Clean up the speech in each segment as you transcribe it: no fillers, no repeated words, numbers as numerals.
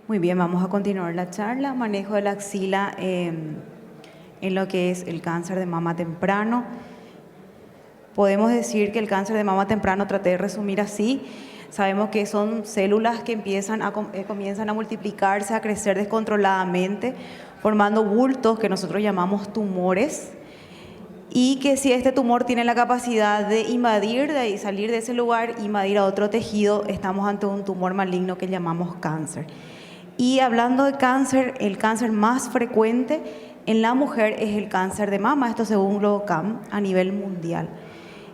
Muy bien, vamos a continuar la charla. Manejo de la axila en lo que es el cáncer de mama temprano. Podemos decir que el cáncer de mama temprano, traté de resumir así, sabemos que son células que comienzan a multiplicarse, a crecer descontroladamente, formando bultos que nosotros llamamos tumores, y que si este tumor tiene la capacidad de invadir, de salir de ese lugar, invadir a otro tejido, estamos ante un tumor maligno que llamamos cáncer. Y hablando de cáncer, el cáncer más frecuente en la mujer es el cáncer de mama, esto según GLOBOCAM a nivel mundial.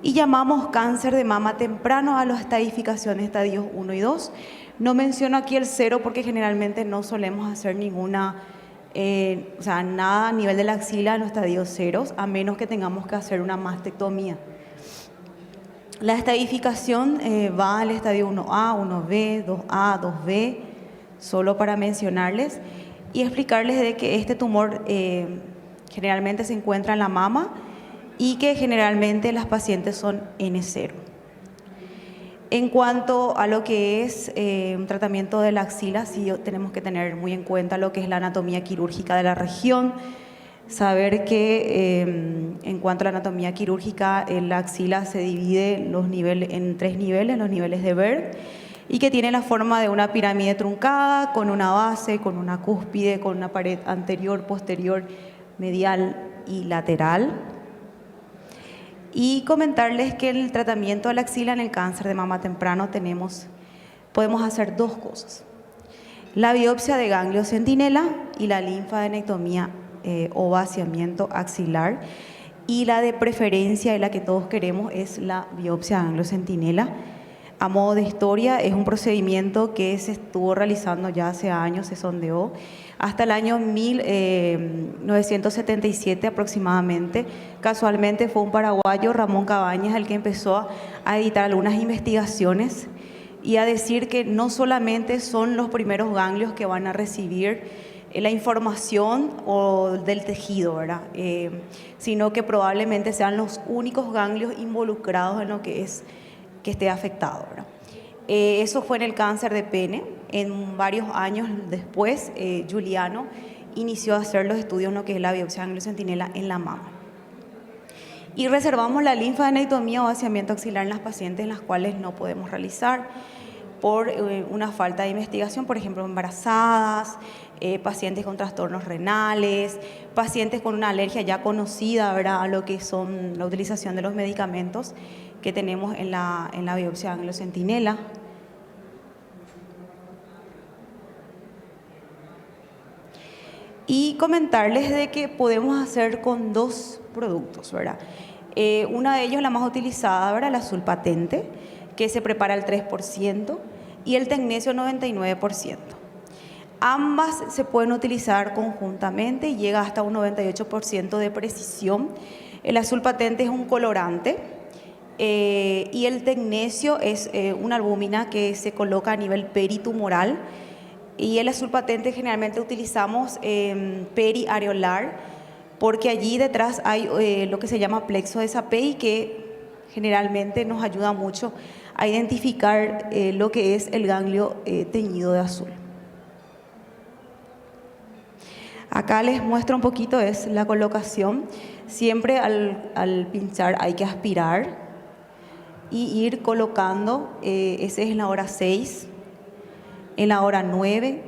Y llamamos cáncer de mama temprano a la estadificación estadios 1 y 2. No menciono aquí el 0 porque generalmente no solemos hacer nada a nivel de la axila en los estadios 0, a menos que tengamos que hacer una mastectomía. La estadificación va al estadio 1A, 1B, 2A, 2B, solo para mencionarles y explicarles de que este tumor generalmente se encuentra en la mama y que generalmente las pacientes son N0. En cuanto a lo que es un tratamiento de la axila, sí tenemos que tener muy en cuenta lo que es la anatomía quirúrgica de la región, saber que en cuanto a la anatomía quirúrgica, la axila se divide en 3 niveles, los niveles de Berg, y que tiene la forma de una pirámide truncada, con una base, con una cúspide, con una pared anterior, posterior, medial y lateral. Y comentarles que en el tratamiento de la axila en el cáncer de mama temprano podemos hacer 2 cosas. La biopsia de ganglio centinela y la linfadenectomía o vaciamiento axilar. Y la de preferencia y la que todos queremos es la biopsia de ganglio centinela. A modo de historia, es un procedimiento que se estuvo realizando ya hace años, se sondeó, hasta el año 1977 aproximadamente. Casualmente fue un paraguayo, Ramón Cabañas, el que empezó a editar algunas investigaciones y a decir que no solamente son los primeros ganglios que van a recibir la información del tejido, ¿verdad? Sino que probablemente sean los únicos ganglios involucrados en lo que es que esté afectado, ¿verdad? Eso fue en el cáncer de pene. En varios años después, Giuliano inició a hacer los estudios en lo que es la biopsia de ganglio centinela en la mama. Y reservamos la linfadenectomía o vaciamiento axilar en las pacientes en las cuales no podemos realizar por una falta de investigación, por ejemplo, embarazadas, pacientes con trastornos renales, pacientes con una alergia ya conocida, ¿verdad?, a lo que son la utilización de los medicamentos que tenemos en la biopsia de ganglio centinela. Y comentarles de que podemos hacer con 2 productos, ¿verdad? Una de ellos, la más utilizada, ¿verdad?, la azul patente, que se prepara al 3%, y el tecnesio 99%. Ambas se pueden utilizar conjuntamente y llega hasta un 98% de precisión. El azul patente es un colorante y el tecnesio es una albúmina que se coloca a nivel peritumoral. Y el azul patente generalmente utilizamos periareolar porque allí detrás hay lo que se llama plexo de Sapey, que generalmente nos ayuda mucho a identificar lo que es el ganglio teñido de azul. Acá les muestro un poquito es la colocación. Siempre al pinchar hay que aspirar y ir colocando, ese es en la hora 6, en la hora 9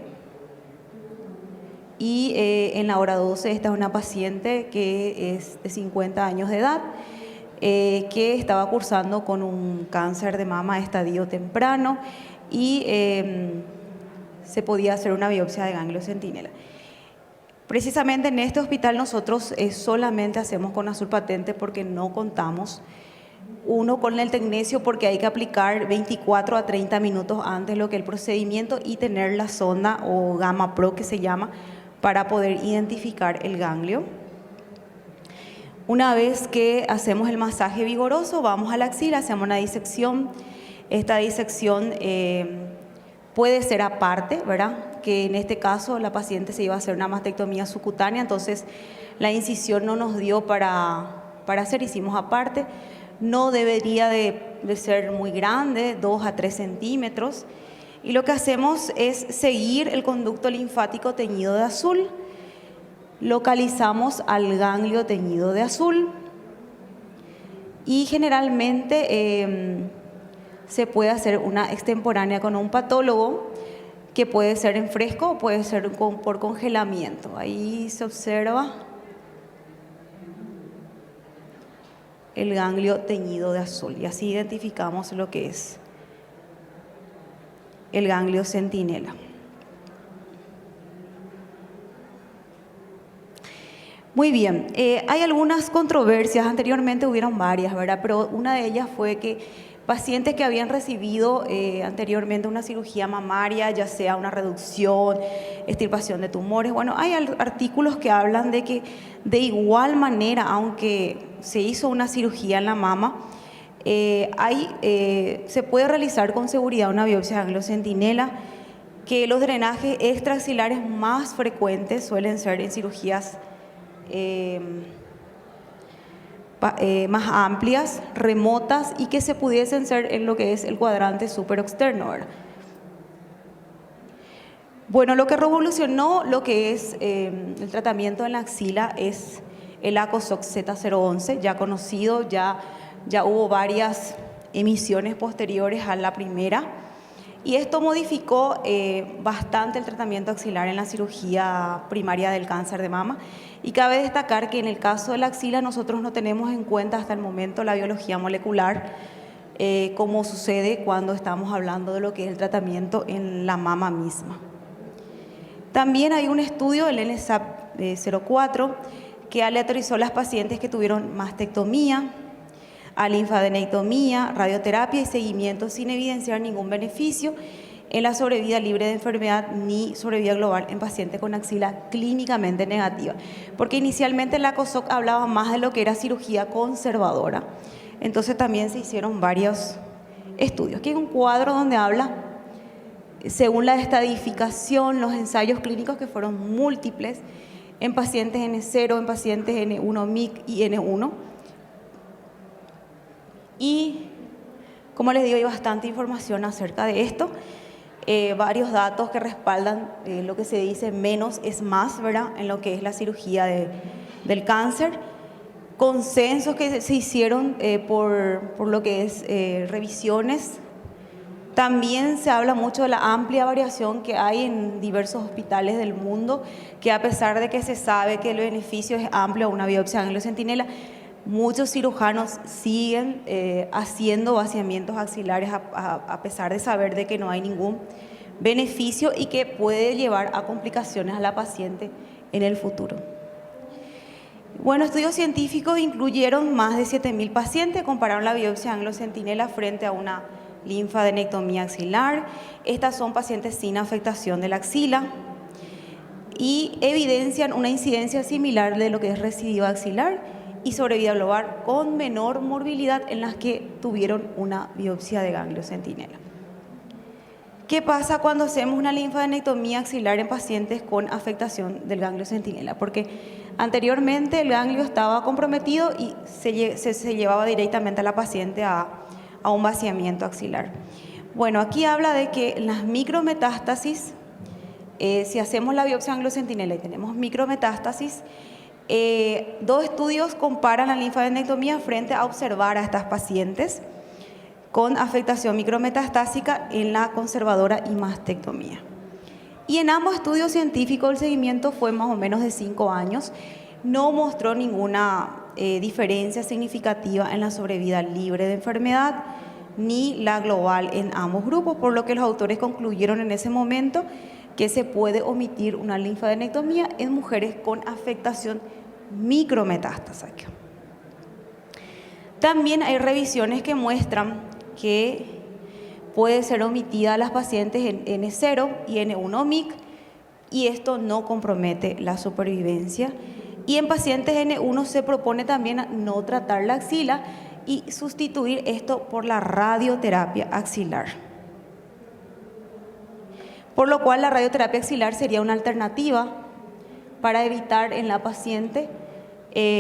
y en la hora 12. Esta es una paciente que es de 50 años de edad, que estaba cursando con un cáncer de mama estadio temprano y se podía hacer una biopsia de ganglio centinela. Precisamente en este hospital nosotros solamente hacemos con azul patente porque no contamos con el tecnesio, porque hay que aplicar 24 a 30 minutos antes lo que es el procedimiento y tener la sonda o gamma pro que se llama para poder identificar el ganglio. Una vez que hacemos el masaje vigoroso, vamos a la axila, hacemos una disección. Esta disección puede ser aparte, ¿verdad?, que en este caso la paciente se iba a hacer una mastectomía subcutánea, entonces la incisión no nos dio para hacer, hicimos aparte. No debería de ser muy grande, 2 a 3 centímetros. Y lo que hacemos es seguir el conducto linfático teñido de azul, localizamos al ganglio teñido de azul y generalmente se puede hacer una extemporánea con un patólogo, que puede ser en fresco o puede ser por congelamiento. Ahí se observa el ganglio teñido de azul y así identificamos lo que es el ganglio centinela. Muy bien, hay algunas controversias, anteriormente hubieron varias, ¿verdad? Pero una de ellas fue que pacientes que habían recibido anteriormente una cirugía mamaria, ya sea una reducción, extirpación de tumores, bueno, hay artículos que hablan de que de igual manera, aunque se hizo una cirugía en la mama, se puede realizar con seguridad una biopsia de ganglio centinela, que los drenajes extraaxilares más frecuentes suelen ser en cirugías más amplias, remotas y que se pudiesen ser en lo que es el cuadrante superexterno, ¿verdad? Bueno, lo que revolucionó lo que es el tratamiento en la axila es el ACOSOC Z011, ya conocido, ya hubo varias emisiones posteriores a la primera, y esto modificó bastante el tratamiento axilar en la cirugía primaria del cáncer de mama. Y cabe destacar que en el caso de la axila nosotros no tenemos en cuenta hasta el momento la biología molecular, como sucede cuando estamos hablando de lo que es el tratamiento en la mama misma. También hay un estudio, el NSAP-04, que aleatorizó a las pacientes que tuvieron mastectomía, a linfadenectomía, radioterapia y seguimiento sin evidenciar ningún beneficio en la sobrevida libre de enfermedad ni sobrevida global en pacientes con axila clínicamente negativa. Porque inicialmente la COSOC hablaba más de lo que era cirugía conservadora. Entonces también se hicieron varios estudios. Aquí hay un cuadro donde habla, según la estadificación, los ensayos clínicos que fueron múltiples en pacientes N0, en pacientes N1-MIC y N1. Y, como les digo, hay bastante información acerca de esto. Varios datos que respaldan lo que se dice menos es más, ¿verdad?, en lo que es la cirugía del cáncer. Consensos que se hicieron por lo que es revisiones. También se habla mucho de la amplia variación que hay en diversos hospitales del mundo, que a pesar de que se sabe que el beneficio es amplio a una biopsia de ganglio centinela, muchos cirujanos siguen haciendo vaciamientos axilares a pesar de saber de que no hay ningún beneficio y que puede llevar a complicaciones a la paciente en el futuro. Bueno, estudios científicos incluyeron más de 7.000 pacientes, compararon la biopsia de ganglio centinela frente a una linfadenectomía axilar. Estas son pacientes sin afectación de la axila y evidencian una incidencia similar de lo que es recidiva axilar y sobrevida global con menor morbilidad en las que tuvieron una biopsia de ganglio centinela. ¿Qué pasa cuando hacemos una linfadenectomía axilar en pacientes con afectación del ganglio centinela? Porque anteriormente el ganglio estaba comprometido y se llevaba directamente a la paciente a un vaciamiento axilar. Bueno, aquí habla de que las micrometástasis, si hacemos la biopsia de ganglio centinela y tenemos micrometástasis, dos estudios comparan la linfadenectomía frente a observar a estas pacientes con afectación micrometastásica en la conservadora y mastectomía. Y en ambos estudios científicos el seguimiento fue más o menos de 5 años. No mostró ninguna diferencia significativa en la sobrevida libre de enfermedad ni la global en ambos grupos, por lo que los autores concluyeron en ese momento que se puede omitir una linfadenectomía en mujeres con afectación micrometástasa. También hay revisiones que muestran que puede ser omitida a las pacientes en N0 y N1-MIC y esto no compromete la supervivencia. Y en pacientes N1 se propone también no tratar la axila y sustituir esto por la radioterapia axilar. Por lo cual la radioterapia axilar sería una alternativa para evitar en la paciente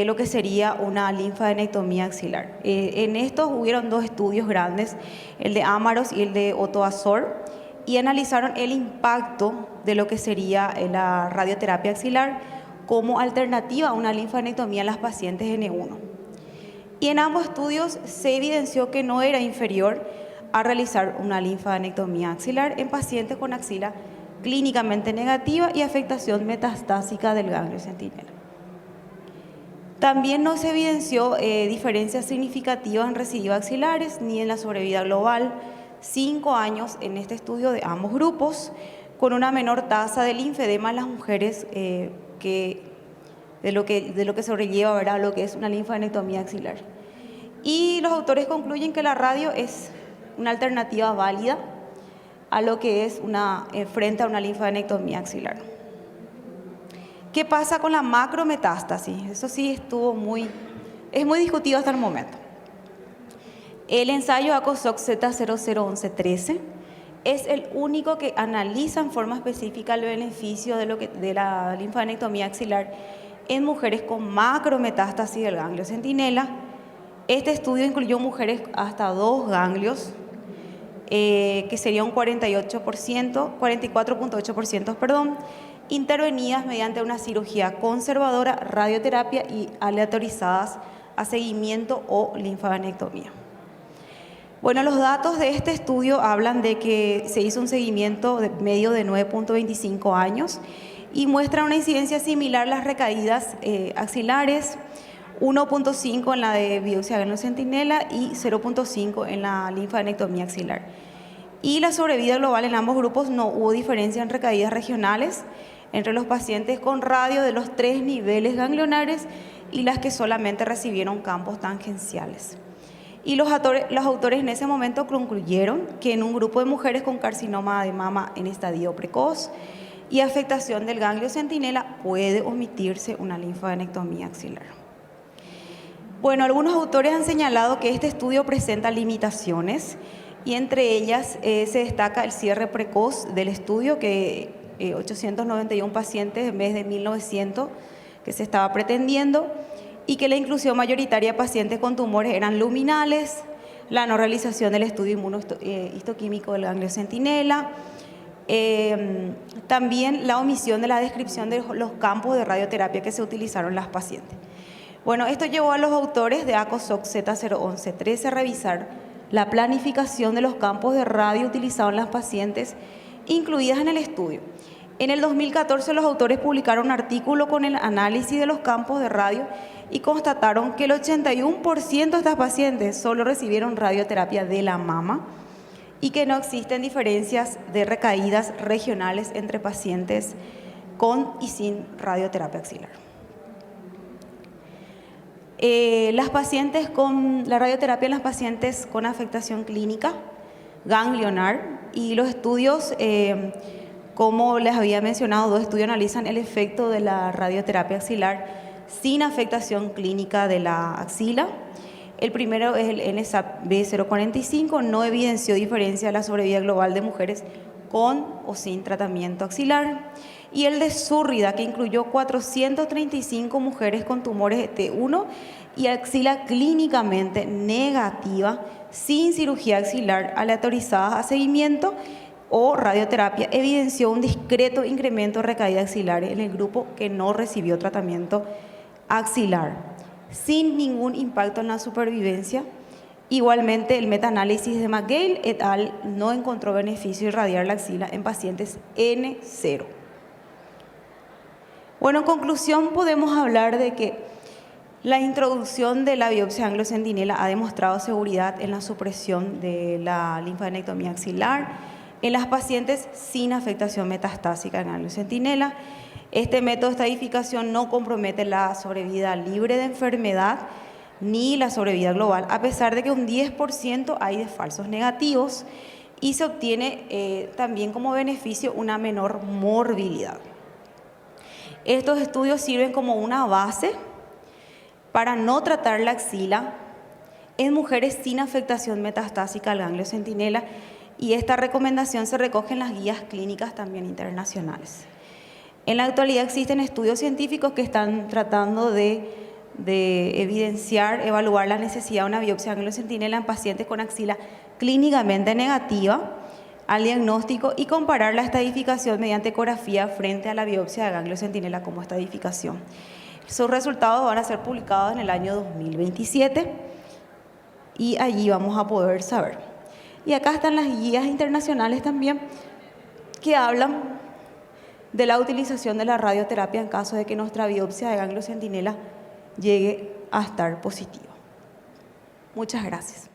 lo que sería una linfadenectomía axilar. En estos hubieron 2 estudios grandes, el de Amaros y el de Otto Azor, y analizaron el impacto de lo que sería la radioterapia axilar como alternativa a una linfadenectomía en las pacientes N1. Y en ambos estudios se evidenció que no era inferior a realizar una linfadenectomía axilar en pacientes con axila clínicamente negativa y afectación metastásica del ganglio centinela. También no se evidenció diferencias significativas en recidiva axilares ni en la sobrevida global, 5 años en este estudio de ambos grupos, con una menor tasa de linfedema en las mujeres de lo que sobrelleva, ¿verdad?, lo que es una linfadenectomía axilar. Y los autores concluyen que la radio es una alternativa válida a lo que es frente a una linfadenectomía axilar. ¿Qué pasa con la macrometástasis? Eso sí es muy discutido hasta el momento. El ensayo ACOSOC Z001113 es el único que analiza en forma específica el beneficio de la linfadenectomía axilar en mujeres con macrometástasis del ganglio centinela. Este estudio incluyó mujeres hasta 2 ganglios, que sería un 44.8%, intervenidas mediante una cirugía conservadora, radioterapia y aleatorizadas a seguimiento o linfadenectomía. Bueno, los datos de este estudio hablan de que se hizo un seguimiento medio de 9.25 años y muestra una incidencia similar a las recaídas axilares, 1.5 en la de biopsia ganglio centinela y 0.5 en la linfadenectomía axilar. Y la sobrevida global en ambos grupos no hubo diferencia en recaídas regionales entre los pacientes con radio de los 3 niveles ganglionares y las que solamente recibieron campos tangenciales. Y los autores en ese momento concluyeron que en un grupo de mujeres con carcinoma de mama en estadio precoz y afectación del ganglio centinela puede omitirse una linfadenectomía axilar. Bueno, algunos autores han señalado que este estudio presenta limitaciones y entre ellas se destaca el cierre precoz del estudio, que 891 pacientes en vez de 1900 que se estaba pretendiendo, y que la inclusión mayoritaria de pacientes con tumores eran luminales, la no realización del estudio inmunohistoquímico del ganglio centinela, también la omisión de la descripción de los campos de radioterapia que se utilizaron en las pacientes. Bueno, esto llevó a los autores de ACOSOC Z01113 a revisar la planificación de los campos de radio utilizados en las pacientes incluidas en el estudio. En el 2014 los autores publicaron un artículo con el análisis de los campos de radio y constataron que el 81% de estas pacientes solo recibieron radioterapia de la mama y que no existen diferencias de recaídas regionales entre pacientes con y sin radioterapia axilar. La radioterapia en las pacientes con afectación clínica ganglionar, y los estudios, como les había mencionado, 2 estudios analizan el efecto de la radioterapia axilar sin afectación clínica de la axila. El primero es el NSAP B045, no evidenció diferencia en la sobrevida global de mujeres con o sin tratamiento axilar. Y el de Zurrida, que incluyó 435 mujeres con tumores T1 y axila clínicamente negativa, sin cirugía axilar, aleatorizadas a seguimiento o radioterapia, evidenció un discreto incremento de recaídas axilares en el grupo que no recibió tratamiento axilar, sin ningún impacto en la supervivencia. Igualmente, el metaanálisis de McGill et al. No encontró beneficio irradiar la axila en pacientes N0. Bueno, en conclusión, podemos hablar de que la introducción de la biopsia ganglio centinela ha demostrado seguridad en la supresión de la linfadenectomía axilar en las pacientes sin afectación metastásica en ganglio centinela. Este método de estadificación no compromete la sobrevida libre de enfermedad ni la sobrevida global, a pesar de que un 10% hay de falsos negativos, y se obtiene también como beneficio una menor morbilidad. Estos estudios sirven como una base para no tratar la axila en mujeres sin afectación metastásica al ganglio centinela, y esta recomendación se recoge en las guías clínicas también internacionales. En la actualidad existen estudios científicos que están tratando de evaluar la necesidad de una biopsia ganglio centinela en pacientes con axila clínicamente negativa, al diagnóstico y comparar la estadificación mediante ecografía frente a la biopsia de ganglio centinela como estadificación. Sus resultados van a ser publicados en el año 2027 y allí vamos a poder saber. Y acá están las guías internacionales también que hablan de la utilización de la radioterapia en caso de que nuestra biopsia de ganglio centinela llegue a estar positiva. Muchas gracias.